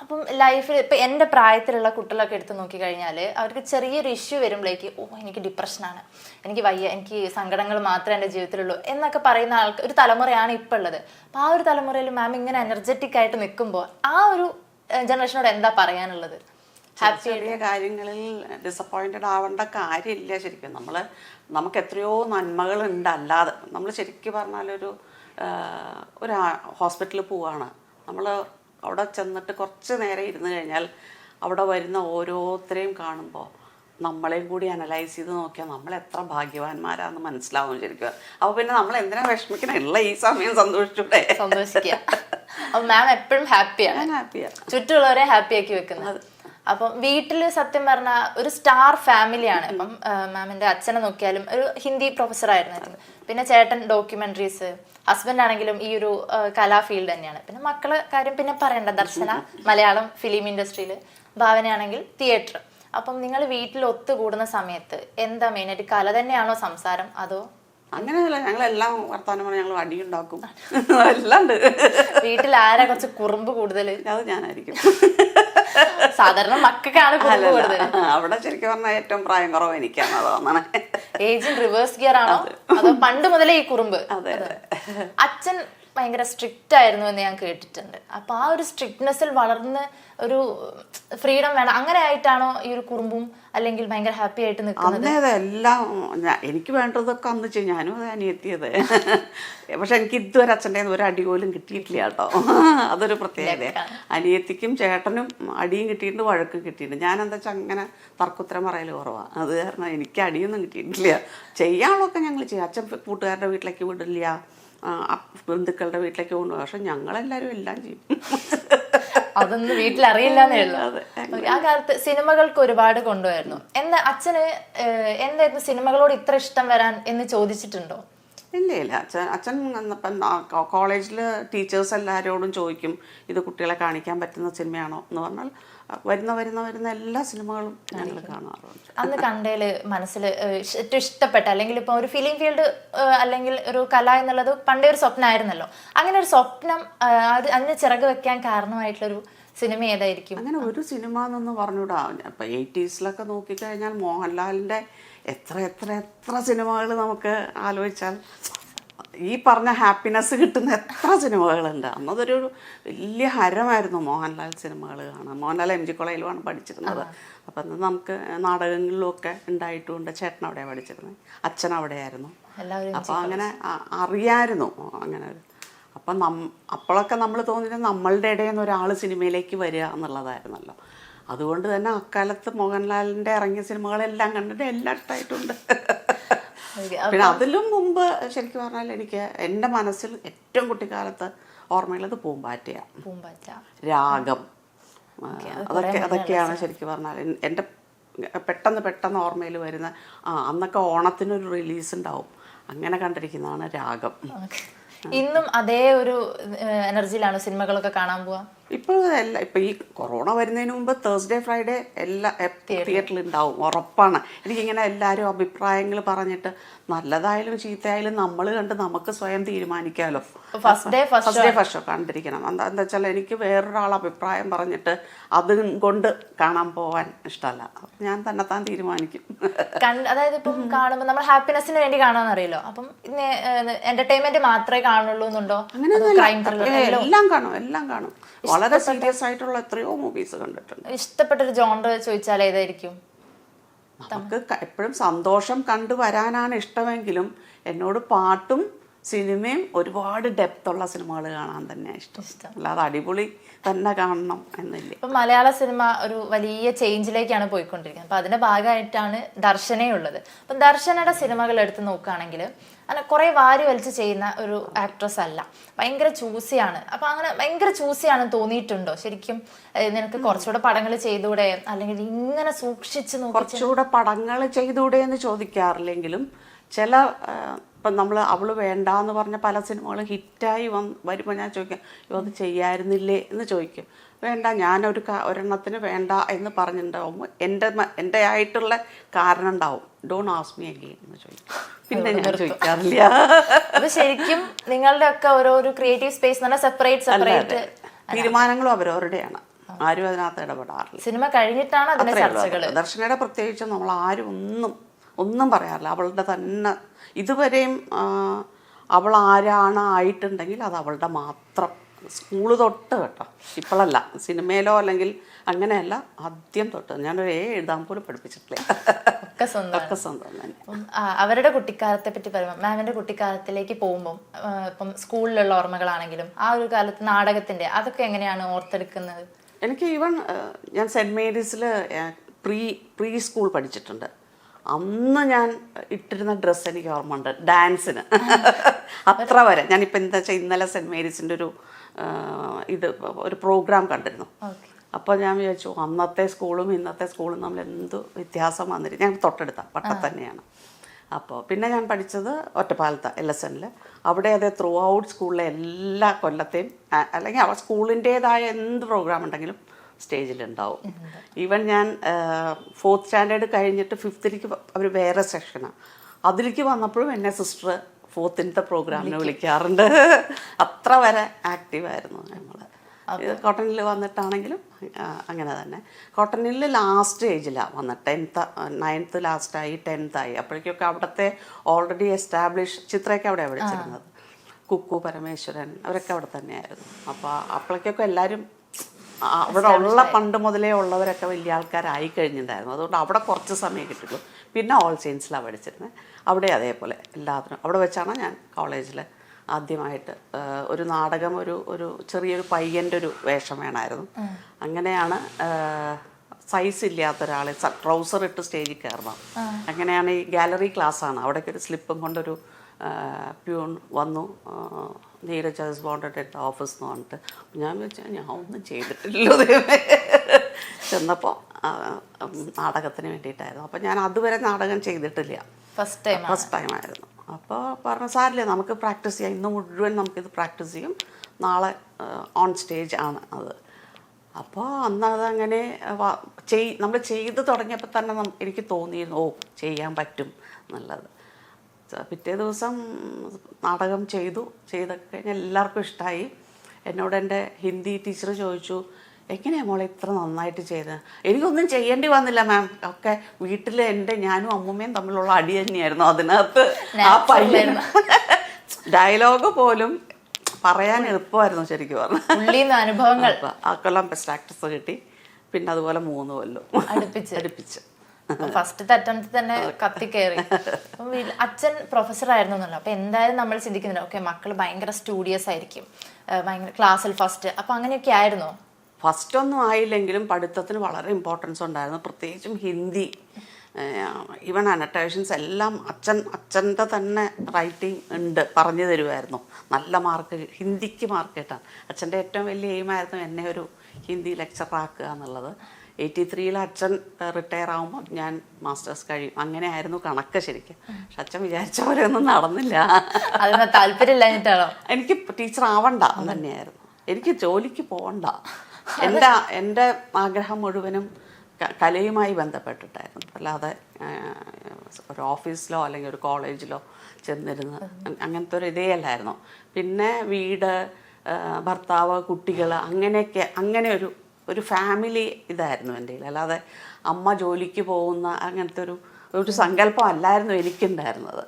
അപ്പം ലൈഫിൽ ഇപ്പം എൻ്റെ പ്രായത്തിലുള്ള കുട്ടികളൊക്കെ എടുത്ത് നോക്കിക്കഴിഞ്ഞാൽ അവർക്ക് ചെറിയൊരു ഇഷ്യൂ വരുമ്പോഴേക്ക് എനിക്ക് ഡിപ്രഷനാണ്, എനിക്ക് വയ്യ, എനിക്ക് സങ്കടങ്ങൾ മാത്രമേ എൻ്റെ ജീവിതത്തിലുള്ളൂ എന്നൊക്കെ പറയുന്ന ഒരു തലമുറയാണ് ഇപ്പോൾ ഉള്ളത്. അപ്പം ആ ഒരു തലമുറയിൽ മാം ഇങ്ങനെ എനർജറ്റിക് ആയിട്ട് നിൽക്കുമ്പോൾ ആ ഒരു ജനറേഷനോട് എന്താ പറയാനുള്ളത്? ചെറിയ കാര്യങ്ങളിൽ ഡിസപ്പോയിൻറ്റഡ് ആവേണ്ട കാര്യമില്ല. ശരിക്കും നമുക്ക് എത്രയോ നന്മകളുണ്ട്. അല്ലാതെ നമ്മൾ ശരിക്കും പറഞ്ഞാലൊരു ഹോസ്പിറ്റലിൽ പോവാണ്, നമ്മൾ അവിടെ ചെന്നിട്ട് കുറച്ച് നേരം ഇരുന്ന് കഴിഞ്ഞാൽ അവിടെ വരുന്ന ഓരോരുത്തരെയും കാണുമ്പോൾ നമ്മളെയും കൂടി അനലൈസ് ചെയ്ത് നോക്കിയാൽ നമ്മൾ എത്ര ഭാഗ്യവാന്മാരാന്ന് മനസ്സിലാവും ശരിക്കും. അപ്പോൾ പിന്നെ നമ്മൾ എന്തിനാ വിഷമിക്കണം, ഉള്ള ഈ സമയം സന്തോഷിച്ചൂടെ? സന്തോഷിക്കുക. അപ്പം മാം എപ്പോഴും ഹാപ്പിയാണ്, ചുറ്റുമുള്ളവരെ ഹാപ്പിയാക്കി വെക്കുന്നത്. അപ്പം വീട്ടിൽ സത്യം പറഞ്ഞാൽ ഒരു സ്റ്റാർ ഫാമിലിയാണ്. ഇപ്പം മാമിൻ്റെ അച്ഛനെ നോക്കിയാലും ഒരു ഹിന്ദി പ്രൊഫസറായിരുന്നു, പിന്നെ ചേട്ടൻ ഡോക്യുമെന്ററീസ്, ഹസ്ബൻഡ് ആണെങ്കിലും ഈ ഒരു കലാ ഫീൽഡ് തന്നെയാണ്. പിന്നെ മക്കളെ കാര്യം പിന്നെ പറയണ്ട, ദർശന മലയാളം ഫിലിം ഇൻഡസ്ട്രിയിൽ, ഭാവനയാണെങ്കിൽ തിയേറ്റർ. അപ്പം നിങ്ങൾ വീട്ടിൽ ഒത്തുകൂടുന്ന സമയത്ത് എന്താ മെയിനായിട്ട്, കല തന്നെയാണോ സംസാരം അതോ? അങ്ങനെയല്ല, ഞങ്ങളെല്ലാം വർത്താനം പറഞ്ഞാൽ ഞങ്ങൾ അടിയുണ്ടാക്കും, എല്ലാം ഉണ്ട്. വീട്ടിൽ ആരാ കുറച്ച് കുറുമ്പ് കൂടുതൽ? അത് ഞാനായിരിക്കും. സാധാരണ മക്കൾക്കാണ് കുറുമ്പ് കൂടുതൽ. അവിടെ ശരിക്കും പറഞ്ഞാൽ ഏറ്റവും പ്രായം കുറവ് എനിക്കാണ്. അതാണ് ഏജിൻ റിവേഴ്സ് ഗിയർ ആണോ അതോ പണ്ട് മുതലേ ഈ കുറുമ്പ്? അതെ. അച്ഛൻ ഭയങ്കര സ്ട്രിക്റ്റ് ആയിരുന്നു എന്ന് ഞാൻ കേട്ടിട്ടുണ്ട്. അപ്പൊ ആ ഒരു സ്ട്രിക്ട്നെസ്സിൽ വളർന്ന് ഒരു ഫ്രീഡം വേണം അങ്ങനെ ആയിട്ടാണോ ഈ ഒരു കുറുമ്പും, അല്ലെങ്കിൽ ഭയങ്കര ഹാപ്പി ആയിട്ട് നിൽക്കുന്നത്? അതെ, എല്ലാം എനിക്ക് വേണ്ടതൊക്കെ അന്ന് ചെയ്യും. ഞാനും അത് അനിയെത്തിയത്. പക്ഷെ എനിക്ക് ഇതുവരെ അച്ഛൻ്റെ ഒരു അടി പോലും കിട്ടിയിട്ടില്ല കേട്ടോ. അതൊരു പ്രത്യേകത. അനിയത്തിക്കും ചേട്ടനും അടിയും കിട്ടിയിട്ടുണ്ട്, വഴക്കും കിട്ടിയിട്ടുണ്ട്. ഞാൻ എന്താ വെച്ചാൽ അങ്ങനെ തർക്കുത്തരം പറയൽ കുറവാണ്. അത് കാരണം എനിക്ക് അടിയൊന്നും കിട്ടിയിട്ടില്ല. ചെയ്യാനുള്ളതൊക്കെ ഞങ്ങൾ ചെയ്യും. അച്ഛൻ കൂട്ടുകാരുടെ വീട്ടിലേക്ക് വിടില്ല, ബന്ധുക്കളുടെ വീട്ടിലേക്ക് കൊണ്ടുപോകും. പക്ഷെ ഞങ്ങളെല്ലാവരും എല്ലാം ചെയ്യും. അതൊന്നും വീട്ടിലറിയില്ലെന്നേ ഉള്ളൂ. ആ കാലത്ത് സിനിമകൾക്ക് ഒരുപാട് കൊണ്ടുപോയിരുന്നു. എന്താ അച്ഛന് എന്തായിരുന്നു സിനിമകളോട് ഇത്ര ഇഷ്ടം വരാൻ എന്ന് ചോദിച്ചിട്ടുണ്ടോ? ഇല്ല. അച്ഛൻ കോളേജിൽ ടീച്ചേഴ്സ് എല്ലാവരോടും ചോദിക്കും, ഇത് കുട്ടികളെ കാണിക്കാൻ പറ്റുന്ന സിനിമയാണോ എന്ന് പറഞ്ഞാൽ വരുന്ന എല്ലാ സിനിമകളും ഞങ്ങൾ കാണാറുണ്ട്. അന്ന് കണ്ടേല് മനസ്സിൽ ഏറ്റവും ഇഷ്ടപ്പെട്ട, അല്ലെങ്കിൽ ഇപ്പോൾ ഒരു ഫിലിം ഫീൽഡ് അല്ലെങ്കിൽ ഒരു കല എന്നുള്ളത് പണ്ടേ ഒരു സ്വപ്നമായിരുന്നല്ലോ, അങ്ങനെ ഒരു സ്വപ്നം അതിന് ചിറക് വെക്കാൻ കാരണമായിട്ടുള്ളൊരു സിനിമ ഏതായിരിക്കും? അങ്ങനെ ഒരു സിനിമ എന്നൊന്നും പറഞ്ഞുകൂടാ. ഇപ്പം 80s നോക്കിക്കഴിഞ്ഞാൽ മോഹൻലാലിൻ്റെ എത്ര സിനിമകൾ നമുക്ക് ആലോചിച്ചാൽ ഈ പറഞ്ഞ ഹാപ്പിനെസ് കിട്ടുന്ന എത്ര സിനിമകളുണ്ട്. അന്നതൊരു വലിയ ഹരമായിരുന്നു മോഹൻലാൽ സിനിമകൾ കാണാൻ. മോഹൻലാൽ MG കോളേജിലുമാണ് പഠിച്ചിരുന്നത്. അപ്പം അന്ന് നമുക്ക് നാടകങ്ങളിലുമൊക്കെ ഉണ്ടായിട്ടുമുണ്ട്. ചേട്ടൻ അവിടെയാണ് പഠിച്ചിരുന്നത്, അച്ഛൻ അവിടെയായിരുന്നു. അപ്പോൾ അങ്ങനെ അറിയായിരുന്നു അങ്ങനെ. അപ്പം അപ്പോഴൊക്കെ നമ്മൾ തോന്നിയിട്ട് നമ്മളുടെ ഇടയിൽ നിന്ന് ഒരാൾ സിനിമയിലേക്ക് വരിക എന്നുള്ളതായിരുന്നല്ലോ. അതുകൊണ്ട് തന്നെ അക്കാലത്ത് മോഹൻലാലിൻ്റെ ഇറങ്ങിയ സിനിമകളെല്ലാം കണ്ടിട്ട് എല്ലാം ഇഷ്ടമായിട്ടുണ്ട്. പിന്നെ അതിലും മുമ്പ് ശരിക്കും പറഞ്ഞാൽ എനിക്ക് എൻ്റെ മനസ്സിൽ ഏറ്റവും കുട്ടിക്കാലത്ത് ഓർമ്മയുള്ളത് പൂമ്പാറ്റ, രാഗം, അതൊക്കെയാണ് ശരിക്കും പറഞ്ഞാൽ എൻ്റെ പെട്ടെന്ന് ഓർമ്മയിൽ വരുന്ന. അന്നൊക്കെ ഓണത്തിനൊരു റിലീസ് ഉണ്ടാവും, അങ്ങനെ കണ്ടിരിക്കുന്നതാണ് രാഗം. ഇന്നും അതേ ഒരു എനർജിയിലാണ് സിനിമകളൊക്കെ കാണാൻ പോവാ? ഇപ്പോൾ ഇപ്പം ഈ കൊറോണ വരുന്നതിന് മുമ്പ് തേഴ്സ്ഡേ ഫ്രൈഡേ എല്ലാ തിയേറ്ററിൽ ഉണ്ടാവും, ഉറപ്പാണ്. എനിക്കിങ്ങനെ എല്ലാവരും അഭിപ്രായങ്ങൾ പറഞ്ഞിട്ട് നല്ലതായാലും ചീത്തയായാലും നമ്മൾ കണ്ട് നമുക്ക് സ്വയം തീരുമാനിക്കാമല്ലോ. ഫസ്റ്റ് ഡേ ഫസ്റ്റ് ഷോ കണ്ടിരിക്കണം. എന്താ വെച്ചാൽ എനിക്ക് വേറൊരാൾ അഭിപ്രായം പറഞ്ഞിട്ട് അതും കൊണ്ട് കാണാൻ പോവാൻ ഇഷ്ടമല്ല. ഞാൻ തന്നെത്താൻ തീരുമാനിക്കും. അതായത് ഇപ്പം കാണുമ്പോൾ നമ്മൾ ഹാപ്പിനെസ്സിന് വേണ്ടി കാണാമെന്നറിയല്ലോ, അപ്പം എന്റർടൈൻമെന്റ് മാത്രമേ കാണുള്ളൂ എന്നുണ്ടോ? എല്ലാം കാണും. വളരെ സീരിയസ് ആയിട്ടുള്ള എത്രയോ മൂവീസ് കണ്ടിട്ടുണ്ട്. ഇഷ്ടപ്പെട്ടൊരു ജോണർ ചോദിച്ചാൽ ഏതായിരിക്കും? നമുക്ക് എപ്പോഴും സന്തോഷം കണ്ടുവരാനാണ് ഇഷ്ടമെങ്കിലും എന്നോട് പാട്ടും സിനിമയും ഒരുപാട് ഡെപ്തുള്ള സിനിമകൾ കാണാൻ തന്നെയാണ് ഇഷ്ടം. അല്ലാതെ അടിപൊളി തന്നെ കാണണം എന്നില്ല. ഇപ്പം മലയാള സിനിമ ഒരു വലിയ ചേഞ്ചിലേക്കാണ് പോയിക്കൊണ്ടിരിക്കുന്നത്. അപ്പം അതിൻ്റെ ഭാഗമായിട്ടാണ് ദർശനയുള്ളത്. അപ്പം ദർശനയുടെ സിനിമകൾ എടുത്ത് നോക്കുകയാണെങ്കിൽ അങ്ങനെ കുറേ വാരി വലിച്ച് ചെയ്യുന്ന ഒരു ആക്ട്രസ് അല്ല, ഭയങ്കര ചൂസിയാണ്. അപ്പം അങ്ങനെ ഭയങ്കര ചൂസിയാണെന്ന് തോന്നിയിട്ടുണ്ടോ ശരിക്കും? നിനക്ക് കുറച്ചുകൂടെ പടങ്ങൾ ചെയ്തുകൂടെ, അല്ലെങ്കിൽ ഇങ്ങനെ സൂക്ഷിച്ച് കുറച്ചുകൂടെ പടങ്ങൾ ചെയ്തുകൂടെ എന്ന് ചോദിക്കാറില്ലെങ്കിലും ചില ഇപ്പം അവൾ വേണ്ട എന്ന് പറഞ്ഞ പല സിനിമകളും ഹിറ്റായി വരുമ്പോൾ ഞാൻ ചോദിക്കാം, അത് ചെയ്യായിരുന്നില്ലേ എന്ന് ചോദിക്കും. വേണ്ട, ഒരെണ്ണത്തിന് വേണ്ട എന്ന് പറഞ്ഞിട്ടുണ്ടാവുമ്പോൾ എൻ്റെ ആയിട്ടുള്ള കാരണം ഉണ്ടാവും. ഡോണ്ട് ആസ്ക് മീ അഗെയിൻ എന്ന് ചോദിക്കും. പിന്നെ ഞാൻ ചോദിക്കാറില്ല. അപ്പൊ ശരിക്കും നിങ്ങളുടെ ഒക്കെ ഓരോ ക്രിയേറ്റീവ് സ്പേസ് സെപ്പറേറ്റ് തീരുമാനങ്ങളും അവരവരുടെയാണ്. ആരും അതിനകത്ത് ഇടപെടാറില്ല. സിനിമ കഴിഞ്ഞിട്ടാണ് അതിന്റെ ചർച്ചകൾ. ദർശനയുടെ പ്രത്യേകിച്ച് നമ്മൾ ആരും ഒന്നും പറയാറില്ല. അവളുടെ തന്നെ ഇതുവരെയും അവൾ ആരാണ് ആയിട്ടുണ്ടെങ്കിൽ അത് അവളുടെ മാത്രം. സ്കൂള് തൊട്ട് കേട്ടോ, ഇപ്പോഴല്ല, സിനിമയിലോ അല്ലെങ്കിൽ അങ്ങനെയല്ല, ആദ്യം തൊട്ട് ഞാനൊരു എഴുതാൻ പോലും പഠിപ്പിച്ചിട്ടില്ല. ഒക്കെ സ്വന്തം തന്നെ. അവരുടെ കുട്ടിക്കാലത്തെ പറ്റി പറയുമ്പോൾ, മാമിന്റെ കുട്ടിക്കാലത്തിലേക്ക് പോകുമ്പോൾ ഇപ്പം സ്കൂളിലുള്ള ഓർമ്മകളാണെങ്കിലും ആ ഒരു കാലത്ത് നാടകത്തിന്റെ അതൊക്കെ എങ്ങനെയാണ് ഓർത്തെടുക്കുന്നത്? എനിക്ക് ഞാൻ സെന്റ് മേരീസിൽ പ്രീ സ്കൂൾ പഠിച്ചിട്ടുണ്ട്. അന്ന് ഞാൻ ഇട്ടിരുന്ന ഡ്രസ്സ് എനിക്ക് ഓർമ്മയുണ്ട്, ഡാൻസിന്. അത്ര വരെ. ഞാനിപ്പോൾ എന്താ വെച്ചാൽ ഇന്നലെ സെന്റ് മേരീസിൻ്റെ ഒരു പ്രോഗ്രാം കണ്ടിരുന്നു. അപ്പോൾ ഞാൻ വിചാരിച്ചു അന്നത്തെ സ്കൂളും ഇന്നത്തെ സ്കൂളും തമ്മിൽ എന്ത് വ്യത്യാസം വന്നിട്ട്. ഞാൻ തൊട്ടടുത്ത പട്ടം തന്നെയാണ്. അപ്പോൾ പിന്നെ ഞാൻ പഠിച്ചത് ഒറ്റപ്പാലത്ത് LSNൽ. അവിടെ അത് ത്രൂ ഔട്ട് സ്കൂളിലെ എല്ലാ കൊല്ലത്തെയും അല്ലെങ്കിൽ അവ സ്കൂളിൻ്റേതായ എന്ത് പ്രോഗ്രാം ഉണ്ടെങ്കിലും സ്റ്റേജിലുണ്ടാവും. ഈവൻ ഞാൻ 4th സ്റ്റാൻഡേർഡ് കഴിഞ്ഞിട്ട് 5th അവർ വേറെ സെക്ഷനാണ്, അതിലേക്ക് വന്നപ്പോഴും എന്നെ സിസ്റ്റർ 4th പ്രോഗ്രാമിന് വിളിക്കാറുണ്ട്. അത്ര വരെ ആക്റ്റീവായിരുന്നു നമ്മൾ. ഇത് കോട്ടണിൽ വന്നിട്ടാണെങ്കിലും അങ്ങനെ തന്നെ. കോട്ടണിൽ ലാസ്റ്റ് ഏജിലാണ് വന്നത്. 9th ലാസ്റ്റായി 10th ആയി. അപ്പോഴേക്കൊക്കെ അവിടുത്തെ ഓൾറെഡി എസ്റ്റാബ്ലിഷ് ചിത്രയൊക്കെ അവിടെയാണ് പഠിച്ചിരുന്നത്. കുക്കു പരമേശ്വരൻ അവരൊക്കെ അവിടെ തന്നെയായിരുന്നു. അപ്പോൾ അപ്പോഴേക്കൊക്കെ എല്ലാവരും അവിടെ ഉള്ള പണ്ട് മുതലേ ഉള്ളവരൊക്കെ വലിയ ആൾക്കാരായി കഴിഞ്ഞിട്ടുണ്ടായിരുന്നു. അതുകൊണ്ട് അവിടെ കുറച്ച് സമയം കിട്ടുള്ളൂ. പിന്നെ ഓൾ സെയിൻസിലാണ് പഠിച്ചിരുന്നത്. അവിടെ അതേപോലെ എല്ലാത്തിനും അവിടെ വെച്ചാണ് ഞാൻ കോളേജിൽ ആദ്യമായിട്ട് ഒരു നാടകം, ഒരു ചെറിയൊരു പയ്യൻ്റെ ഒരു വേഷം വേണമായിരുന്നു. അങ്ങനെയാണ് സൈസ് ഇല്ലാത്ത ഒരാളെ ട്രൗസർ ഇട്ട് സ്റ്റേജിൽ കയറണം. അങ്ങനെയാണ് ഈ ഗാലറി ക്ലാസ്സാണ്. അവിടേക്ക് ഒരു സ്ലിപ്പും കൊണ്ടൊരു പ്യൂൺ വന്നു, നീരജ് ഹസ് വാണ്ടഡ് അറ്റ് ഓഫീസ് എന്ന് പറഞ്ഞിട്ട്. ഞാൻ വെച്ചാൽ ഞാൻ ഒന്നും ചെയ്തിട്ടില്ലല്ലോ ദൈവമേ. ചെന്നപ്പോൾ നാടകത്തിന് വേണ്ടിയിട്ടായിരുന്നു. അപ്പോൾ ഞാൻ അതുവരെ നാടകം ചെയ്തിട്ടില്ല, ഫസ്റ്റ് ടൈം ആയിരുന്നു. അപ്പോൾ പറഞ്ഞു സാരില്ല, നമുക്ക് പ്രാക്ടീസ് ചെയ്യാം, ഇന്ന് മുഴുവൻ നമുക്കിത് പ്രാക്ടീസ് ചെയ്യും, നാളെ ഓൺ സ്റ്റേജ് ആണ് അത്. അപ്പോൾ അന്ന് അതങ്ങനെ നമ്മൾ ചെയ്ത് തുടങ്ങിയപ്പോൾ തന്നെ എനിക്ക് തോന്നിയിരുന്നു ചെയ്യാൻ പറ്റും എന്നുള്ളത്. പിറ്റേ ദിവസം നാടകം ചെയ്തൊക്കെ കഴിഞ്ഞാൽ എല്ലാവർക്കും ഇഷ്ടമായി. എന്നോട് എൻ്റെ ഹിന്ദി ടീച്ചർ ചോദിച്ചു, എങ്ങനെയാണ് മോളെ ഇത്ര നന്നായിട്ട് ചെയ്തത്? എനിക്കൊന്നും ചെയ്യേണ്ടി വന്നില്ല മാം, ഒക്കെ വീട്ടിൽ ഞാനും അമ്മൂമ്മയും തമ്മിലുള്ള അടി തന്നെയായിരുന്നു. അതിനകത്ത് ആ പയ്യൻ ഡയലോഗ് പോലും പറയാൻ എളുപ്പമായിരുന്നു ശരിക്കും പറഞ്ഞു. അനുഭവങ്ങൾ ആ കൊല്ലം ബെസ്റ്റ് ആക്ട്രസ് കിട്ടി. പിന്നെ അതുപോലെ 3 കൊല്ലം അടുപ്പിച്ച് ഫസ്റ്റ് അറ്റംപ്റ്റ് തന്നെ കത്തിക്കയറി. അച്ഛൻ പ്രൊഫസർ ആയിരുന്നു എന്നല്ലോ. അപ്പൊ എന്തായാലും നമ്മൾ ചിന്തിക്കുന്നില്ല, ഓക്കെ മക്കൾ ഭയങ്കര സ്റ്റുഡിയസ് ആയിരിക്കും, ഭയങ്കര ക്ലാസ്സിൽ ഫസ്റ്റ്, അപ്പൊ അങ്ങനെയൊക്കെ ആയിരുന്നോ? ഫസ്റ്റ് ഒന്നും ആയില്ലെങ്കിലും പഠിത്തത്തിന് വളരെ ഇമ്പോർട്ടൻസ് ഉണ്ടായിരുന്നു, പ്രത്യേകിച്ചും ഹിന്ദി. ഈവൻ അനോട്ടേഷൻസ് എല്ലാം അച്ഛൻ്റെ തന്നെ റൈറ്റിംഗ് ഉണ്ട്, പറഞ്ഞു തരുമായിരുന്നു. നല്ല മാർക്ക്, ഹിന്ദിക്ക് മാർക്ക് കിട്ടാൻ അച്ഛൻ്റെ ഏറ്റവും വലിയ എയിമായിരുന്നു എന്നെ ഒരു ഹിന്ദി ലെക്ചറാക്കുക എന്നുള്ളത്. 83 അച്ഛൻ റിട്ടയർ ആകുമ്പോൾ ഞാൻ മാസ്റ്റേഴ്സ് കഴിയും, അങ്ങനെയായിരുന്നു കണക്ക് ശരിക്കും. പക്ഷെ അച്ഛൻ വിചാരിച്ച പോലെ ഒന്നും നടന്നില്ല. താല്പര്യമില്ലാഞ്ഞിട്ടാണോ? എനിക്ക് ടീച്ചർ ആവണ്ട എന്ന് തന്നെയായിരുന്നു, എനിക്ക് ജോലിക്ക് പോകണ്ട. എൻ്റെ ആഗ്രഹം മുഴുവനും കലയുമായി ബന്ധപ്പെട്ടിട്ടായിരുന്നു, അല്ലാതെ ഒരു ഓഫീസിലോ അല്ലെങ്കിൽ ഒരു കോളേജിലോ ചെന്നിരുന്ന് അങ്ങനത്തെ ഒരു ഇതേ അല്ലായിരുന്നു. പിന്നെ വീട്, ഭർത്താവ്, കുട്ടികൾ, അങ്ങനെ ഒരു ഫാമിലി ഇതായിരുന്നു എൻ്റെ കയ്യിൽ. അല്ലാതെ അമ്മ ജോലിക്ക് പോകുന്ന അങ്ങനത്തെ ഒരു സങ്കല്പം അല്ലായിരുന്നു എനിക്കുണ്ടായിരുന്നത്.